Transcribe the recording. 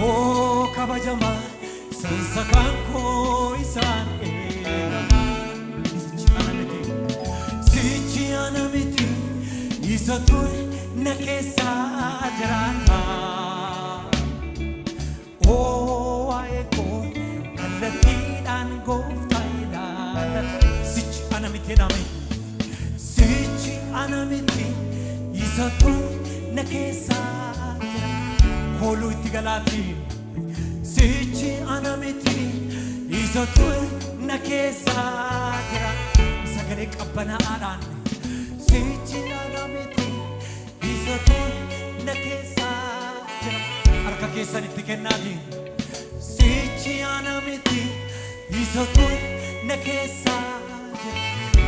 Oh kabajama sansakan ko isan sichi anamiti isatur nakesa jarana oh aeko kallati dan goftaila sichi anamiti nami sichi anamiti isatur nakesa Holu itigalati sichi anamiti isotu nakesa gira sagale kabbana aran sichi anamiti isotu nakesa gira arka kesan itti kennati sichi anamiti isotu nakesa gira